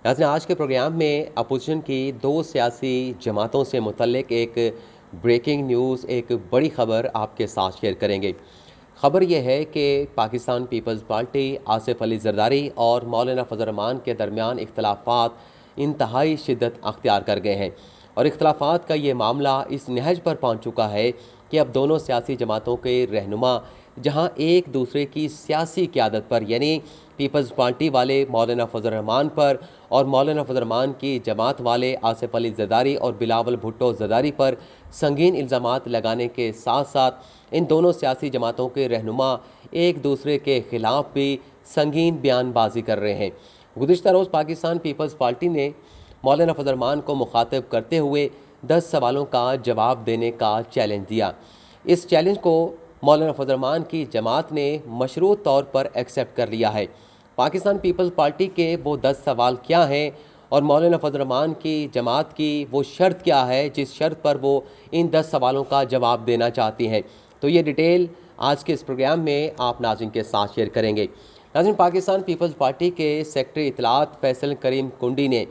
नाज़रीन, आज के प्रोग्राम में अपोजिशन की दो सियासी जमातों से मुतल्लिक एक ब्रेकिंग न्यूज़, एक बड़ी ख़बर आपके साथ शेयर करेंगे। ख़बर यह है कि पाकिस्तान पीपल्स पार्टी आसिफ अली ज़रदारी और मौलाना फजल रहमान के दरमियान इख्तलाफात इंतहाई शिद्दत अख्तियार कर गए हैं और इख्तलाफात का ये मामला इस नहज पर पहुँच चुका है कि अब दोनों सियासी जमातों के रहनुमा जहाँ एक दूसरे की सियासी क़यादत पर यानी पीपल्स पार्टी वाले मौलाना फजल रहमान पर और मौलाना फजल रहमान की जमात वाले आसिफ अली ज़रदारी और बिलावल भुट्टो ज़रदारी पर संगीन इल्ज़ामात लगाने के साथ साथ इन दोनों सियासी जमातों के रहनुमा एक दूसरे के ख़िलाफ़ भी संगीन बयानबाजी कर रहे हैं। गुज़िश्ता रोज़ पाकिस्तान पीपल्स पार्टी ने मौलाना फजल रहमान को मुखातिब करते हुए 10 सवालों का जवाब देने का चैलेंज दिया। इस चैलेंज को मौलाना फजल रहमान की जमात ने मशरूत तौर पर एक्सेप्ट कर लिया है। पाकिस्तान पीपल्स पार्टी के वो 10 सवाल क्या हैं और मौलाना फजल रहमान की जमात की वो शर्त क्या है जिस शर्त पर वो इन 10 सवालों का जवाब देना चाहती हैं, तो ये डिटेल आज के इस प्रोग्राम में आप नाज़रीन के साथ शेयर करेंगे। नाज़रीन, पाकिस्तान पीपल्स पार्टी के सेक्रेटरी इत्तलात फैसल करीम कुंडी ने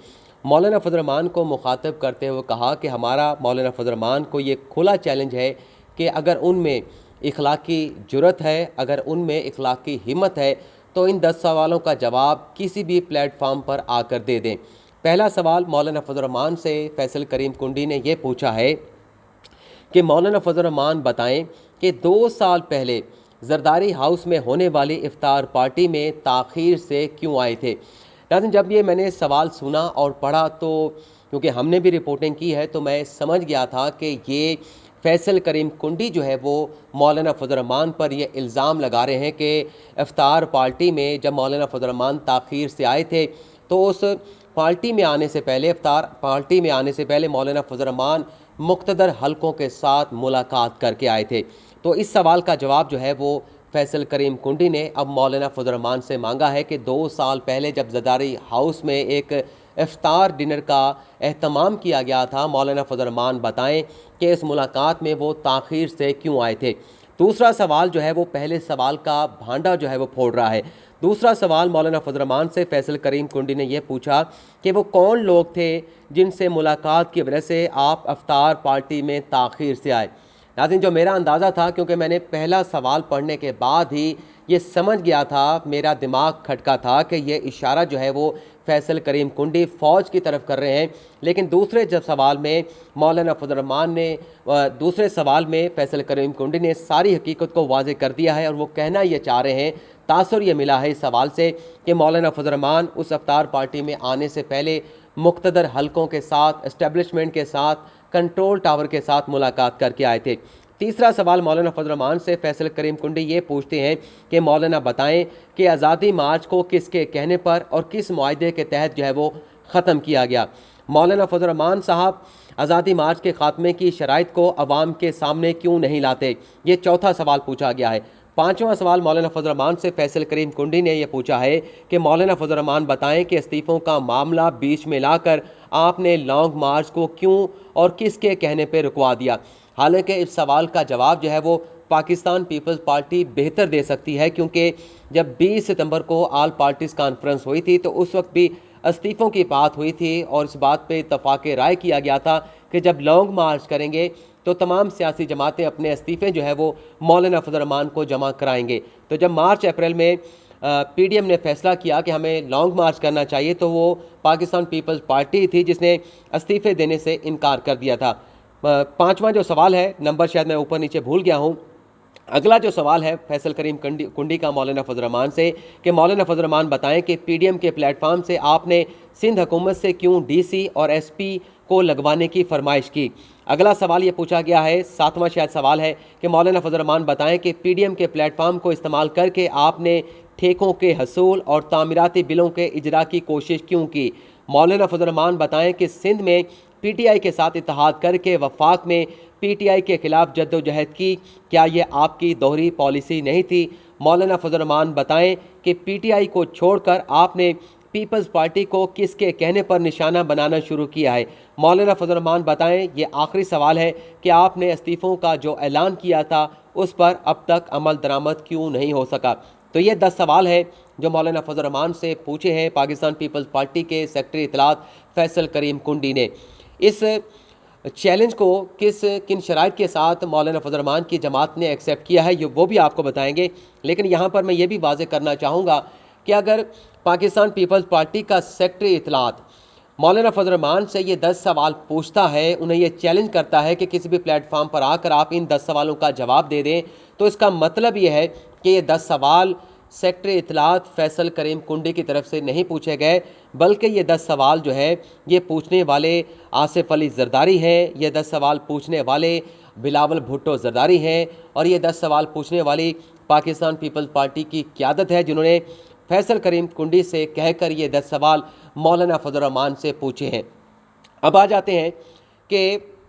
मौलाना फजल रहमान को मुखातिब करते हुए कहा कि हमारा मौलाना फजल रहमान को ये खुला चैलेंज है कि अगर उनमें इखलाकी जुर्रत है, अगर उनमें इखलाकी हिम्मत है तो इन 10 सवालों का जवाब किसी भी प्लेटफार्म पर आकर दे दें। पहला सवाल मौलाना फजल रहमान से फैसल करीम कुंडी ने यह पूछा है कि मौलाना फजल रहमान बताएं कि 2 साल पहले जरदारी हाउस में होने वाली इफ्तार पार्टी में ताख़ीर से क्यों आए थे। नाज़रीन, जब ये मैंने सवाल सुना और पढ़ा तो क्योंकि हमने भी रिपोर्टिंग की है तो मैं समझ गया था कि ये फैसल करीम कुंडी जो है वो मौलाना फजल रहमान पर यह इल्ज़ाम लगा रहे हैं कि इफ्तार पार्टी में जब मौलाना फजल रहमान ताख़ीर से आए थे तो उस पार्टी में आने से पहले इफ्तार पार्टी में आने से पहले मौलाना फजल रहमान मुख्तदर हलकों के साथ मुलाकात करके आए थे। तो इस सवाल का जवाब जो है वो फैसल करीम कुंडी ने अब मौलाना फजल रहमान से मांगा है कि 2 साल पहले जब ज़रदारी हाउस में एक इफ्तार डिनर का एहतमाम किया गया था, मौलाना फजल रहमान बताएं कि इस मुलाकात में वो ताख़ीर से क्यों आए थे। दूसरा सवाल जो है वो पहले सवाल का भांडा जो है वो फोड़ रहा है। दूसरा सवाल मौलाना फजल रहमान से फैसल करीम कुंडी ने यह पूछा कि वो कौन लोग थे जिनसे मुलाकात की वजह से आप इफ्तार पार्टी में ताख़ीर से आए। नाज़रीन, जो मेरा अंदाज़ा था, क्योंकि मैंने पहला सवाल पढ़ने के बाद ही ये समझ गया था, मेरा दिमाग खटका था कि ये इशारा जो है वो फैसल करीम कुंडी फ़ौज की तरफ कर रहे हैं। लेकिन दूसरे जब सवाल में मौलाना फजल रहमान ने दूसरे सवाल में फैसल करीम कुंडी ने सारी हकीकत को वाज़े कर दिया है और वो कहना ये चाह रहे हैं, तासुर ये मिला है इस सवाल से कि मौलाना फजल रहमान उस इफ्तार पार्टी में आने से पहले मुख्तदर हलकों के साथ, इस्टेब्लिशमेंट के साथ, कंट्रोल टावर के साथ मुलाकात करके आए थे। तीसरा सवाल मौलाना फजल रहमान से फैसल करीम कुंडी ये पूछते हैं कि मौलाना बताएं कि आज़ादी मार्च को किसके कहने पर और किस मुआहदे के तहत जो है वो ख़त्म किया गया। मौलाना फजल रहमान साहब आज़ादी मार्च के ख़ात्मे की शराइत को अवाम के सामने क्यों नहीं लाते, ये चौथा सवाल पूछा गया है। पाँचवां सवाल मौलाना फजल रहमान से फैसल करीम कुंडी ने यह पूछा है कि मौलाना फजल रहमान बताएं कि इस्तीफ़ों का मामला बीच में लाकर आपने लॉन्ग मार्च को क्यों और किसके कहने पर रुकवा दिया। हालांकि इस सवाल का जवाब जो है वो पाकिस्तान पीपल्स पार्टी बेहतर दे सकती है, क्योंकि जब 20 सितंबर को आल पार्टीज़ कॉन्फ्रेंस हुई थी तो उस वक्त भी इस्तीफ़ों की बात हुई थी और इस बात पे इत्तफाक़ राय किया गया था कि जब लॉन्ग मार्च करेंगे तो तमाम सियासी जमातें अपने इस्तीफ़े जो है वो मौलाना फजल रहमान को जमा कराएंगे। तो जब मार्च अप्रैल में पीडीएम ने फैसला किया कि हमें लॉन्ग मार्च करना चाहिए तो वो पाकिस्तान पीपल्स पार्टी थी जिसने इस्तीफ़े देने से इनकार कर दिया था। पाँचवां जो सवाल है, नंबर शायद मैं ऊपर नीचे भूल गया हूँ, अगला जो सवाल है फैसल करीम कुंडी का मौलाना फजल रहमान से कि मौलाना फजल रहमान बताएं कि पीडीएम के प्लेटफार्म से आपने सिंध हुकूमत से क्यों डीसी और एसपी को लगवाने की फरमाइश की। अगला सवाल ये पूछा गया है, सातवां शायद सवाल है कि मौलाना फजल रहमान बताएं कि पीडीएम के प्लेटफार्म को इस्तेमाल करके आपने ठेकों के हसूल और तामीराती बिलों के इजरा की कोशिश क्यों की। मौलाना फजल रहमान बताएं कि सिंध में पीटीआई के साथ इत्तेहाद करके वफाक में पीटीआई के खिलाफ जद्दोजहद की, क्या ये आपकी दोहरी पॉलिसी नहीं थी। मौलाना फजल रहमान बताएं कि पीटीआई को छोड़कर आपने पीपल्स पार्टी को किसके कहने पर निशाना बनाना शुरू किया है। मौलाना फजल रहमान बताएं, ये आखिरी सवाल है कि आपने इस्तीफ़ों का जो ऐलान किया था उस पर अब तक अमल दरामद क्यों नहीं हो सका। तो ये 10 सवाल है जो मौलाना फजल रहमान से पूछे हैं पाकिस्तान पीपल्स पार्टी के सेक्रेटरी इत्तलात फैसल करीम कुंडी ने। इस चैलेंज को किन शराइत के साथ मौलाना फजल रहमान की जमात ने एक्सेप्ट किया है ये वो भी आपको बताएंगे। लेकिन यहाँ पर मैं ये भी वाज़ेह करना चाहूँगा कि अगर पाकिस्तान पीपल्स पार्टी का सेक्रेटरी इत्तलात मौलाना फजल रहमान से ये 10 सवाल पूछता है, उन्हें ये चैलेंज करता है कि किसी भी प्लेटफॉर्म पर आकर आप इन 10 सवालों का जवाब दे दें, तो इसका मतलब ये है कि ये 10 सवाल सेक्रेटरी इत्तलात फैसल करीम कुंडी की तरफ से नहीं पूछे गए, बल्कि ये 10 सवाल जो है ये पूछने वाले आसिफ अली जरदारी हैं, ये 10 सवाल पूछने वाले बिलावल भुट्टो जरदारी हैं और ये 10 सवाल पूछने वाली पाकिस्तान पीपल्स पार्टी की क़यादत है, जिन्होंने फैसल करीम कुंडी से कहकर ये 10 सवाल मौलाना फजल रहमान से पूछे हैं। अब आ जाते हैं कि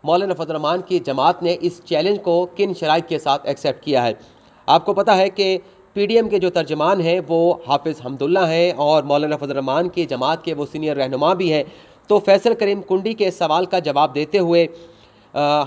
मौलाना फजल रहमान की जमात ने इस चैलेंज को किन शराइत के साथ एक्सेप्ट किया है। आपको पता है कि पीडीएम के जो तर्जमान हैं वो हाफिज़ हमदुल्ला हैं और मौलाना फजल रहमान की जमात के वो सीनियर रहनुमा भी हैं। तो फैसल करीम कुंडी के सवाल का जवाब देते हुए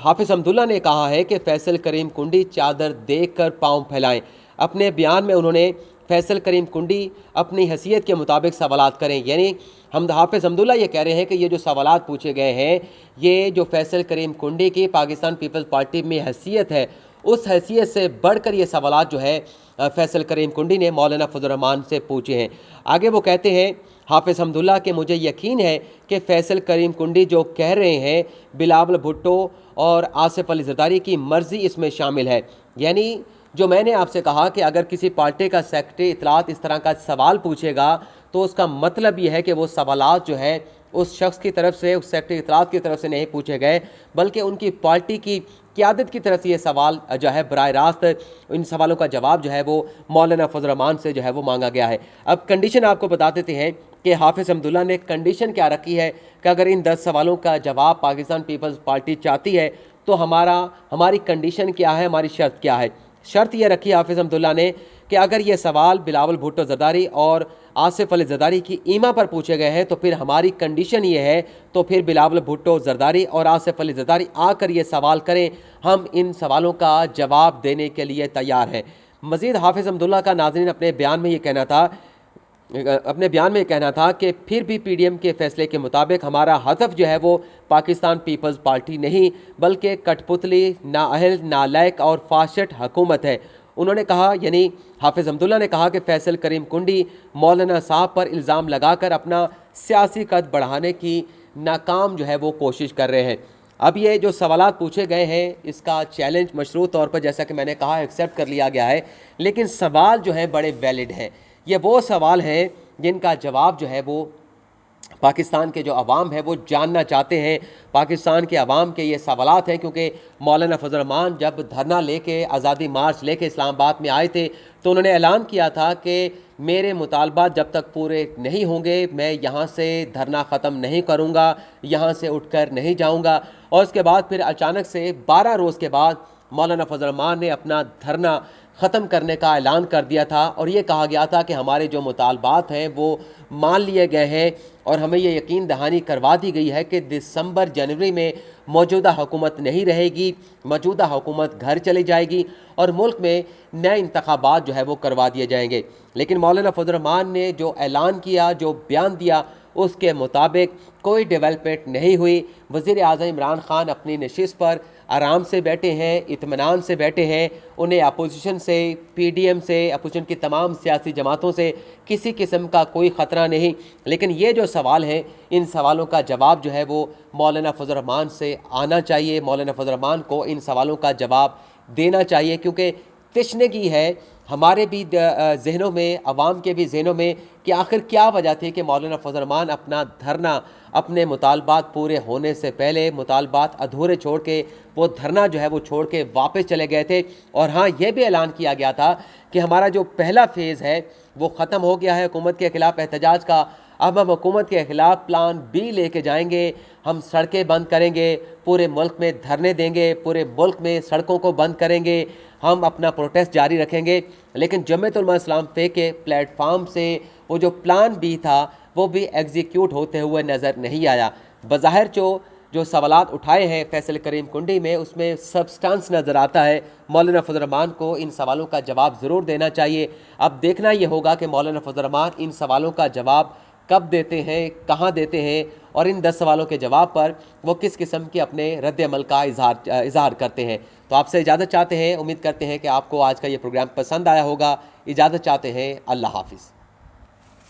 हाफिज़ हमदुल्ला ने कहा है कि फैसल करीम कुंडी चादर देख कर पाँव फैलाएँ। अपने बयान में उन्होंने फैसल करीम कुंडी अपनी हैसियत के मुताबिक सवालात करें, यानी हम हाफिज़ हमदुल्ला ये कह रहे हैं कि ये जो सवालात पूछे गए हैं ये जो फैसल करीम कुंडी की पाकिस्तान पीपल्स पार्टी में हैसियत है, उस हैसियत से बढ़कर ये सवालात जो है फैसल करीम कुंडी ने मौलाना फजल रहमान से पूछे हैं। आगे वो कहते हैं हाफिज़ हमदुल्ला कि मुझे यकीन है कि फैसल करीम कुंडी जो कह रहे हैं बिलावल भुट्टो और आसिफ अली जरदारी की मर्ज़ी इसमें शामिल है। यानी जो मैंने आपसे कहा कि अगर किसी पार्टी का सेक्रेटरी इत्तलात इस तरह का सवाल पूछेगा तो उसका मतलब ये है कि वो सवालात जो है उस शख्स की तरफ से, उस सेक्रेटरी इत्तलात की तरफ से नहीं पूछे गए, बल्कि उनकी पार्टी की क़यादत की तरफ से ये सवाल जो है बराह रास्त इन सवालों का जवाब जो है वो मौलाना फजल रहमान से जो है वो मांगा गया है। अब कंडीशन आपको बता देते हैं कि हाफिज़ हमदुल्ला ने कंडीशन क्या रखी है कि अगर इन 10 सवालों का जवाब पाकिस्तान पीपल्स पार्टी चाहती है तो हमारी कंडीशन क्या है, हमारी शर्त क्या है। शर्त यह रखी हाफिज़ हमदुल्ला ने कि अगर ये सवाल बिलावल भुट्टो जरदारी और आसिफ अली जरदारी की ईमा पर पूछे गए हैं तो फिर हमारी कंडीशन ये है, तो फिर बिलावल भुट्टो जरदारी और आसिफ अली जरदारी आकर ये सवाल करें, हम इन सवालों का जवाब देने के लिए तैयार हैं। मज़ीद हाफिज़ हमदुल्ला का नाज़रीन अपने बयान में ये कहना था कि फिर भी पीडीएम के फैसले के मुताबिक हमारा हदफ जो है वो पाकिस्तान पीपल्स पार्टी नहीं बल्कि कठपुतली, नाअहल, नालायक और फाशिस्ट हुकूमत है। उन्होंने कहा, यानी हाफिज़ हमदुल्ला ने कहा कि फैसल करीम कुंडी मौलाना साहब पर इल्ज़ाम लगाकर अपना सियासी कद बढ़ाने की नाकाम जो है वो कोशिश कर रहे हैं। अब ये जो सवालात पूछे गए हैं इसका चैलेंज मशरूत तौर पर जैसा कि मैंने कहा एक्सेप्ट कर लिया गया है, लेकिन सवाल जो है बड़े वैलिड हैं। ये वो सवाल हैं जिनका जवाब जो है वो पाकिस्तान के जो अवाम है वो जानना चाहते हैं। पाकिस्तान के अवाम के ये सवालात हैं, क्योंकि मौलाना फजल रहमान जब धरना लेके आज़ादी मार्च लेके इस्लामाबाद में आए थे तो उन्होंने ऐलान किया था कि मेरे मुतालबात जब तक पूरे नहीं होंगे मैं यहाँ से धरना ख़त्म नहीं करूँगा, यहाँ से उठकर नहीं जाऊँगा। और उसके बाद फिर अचानक से 12 रोज़ के बाद मौलाना फजल रहमान ने अपना धरना ख़त्म करने का ऐलान कर दिया था और ये कहा गया था कि हमारे जो मुतालबात हैं वो मान लिए गए हैं और हमें ये यकीन दहानी करवा दी गई है कि दिसंबर जनवरी में मौजूदा हुकूमत नहीं रहेगी, मौजूदा हुकूमत घर चली जाएगी और मुल्क में नए इंतखाबात जो है वो करवा दिए जाएंगे। लेकिन मौलाना फजल रहमान ने जो ऐलान किया, जो बयान दिया, उसके मुताबिक कोई डेवलपमेंट नहीं हुई। वज़ीर आज़म इमरान ख़ान अपनी नशिस्त पर आराम से बैठे हैं, इत्मीनान से बैठे हैं। उन्हें अपोजिशन से, पीडीएम से, अपोजिशन की तमाम सियासी जमातों से किसी किस्म का कोई ख़तरा नहीं। लेकिन ये जो सवाल हैं इन सवालों का जवाब जो है वो मौलाना फजल रहमान से आना चाहिए। मौलाना फजल रहमान को इन सवालों का जवाब देना चाहिए, क्योंकि तशनगी है हमारे भी जहनों में, अवाम के भी जहनों में कि आखिर क्या वजह थी कि मौलाना फजल रहमान अपना धरना, अपने मुतालबात पूरे होने से पहले मुतालबात अधूरे छोड़ के वो धरना जो है वो छोड़ के वापस चले गए थे। और हाँ, ये भी ऐलान किया गया था कि हमारा जो पहला फेज़ है वो ख़त्म हो गया है हुकूमत के ख़िलाफ़ एहतजाज का, अब हम हुकूमत के ख़िलाफ़ प्लान बी लेके जाएंगे। हम सड़कें बंद करेंगे, पूरे मुल्क में धरने देंगे, पूरे मुल्क में सड़कों को बंद करेंगे, हम अपना प्रोटेस्ट जारी रखेंगे। लेकिन जमीयत उलमा इस्लाम फ़े के प्लेटफार्म से वो जो प्लान बी था वो भी एग्जीक्यूट होते हुए नज़र नहीं आया। बज़ाहिर जो जो सवालात उठाए हैं फैसल करीम कुंडी में, उसमें सब्सटेंस नज़र आता है। मौलाना फजल रहमान को इन सवालों का जवाब ज़रूर देना चाहिए। अब देखना ये होगा कि मौलाना फजल रहमान इन सवालों का जवाब कब देते हैं, कहाँ देते हैं, और इन 10 सवालों के जवाब पर वो किस किस्म के अपने रद्द अमल का इजहार करते हैं। तो आपसे इजाज़त चाहते हैं, उम्मीद करते हैं कि आपको आज का ये प्रोग्राम पसंद आया होगा। इजाज़त चाहते हैं, अल्लाह हाफिज़।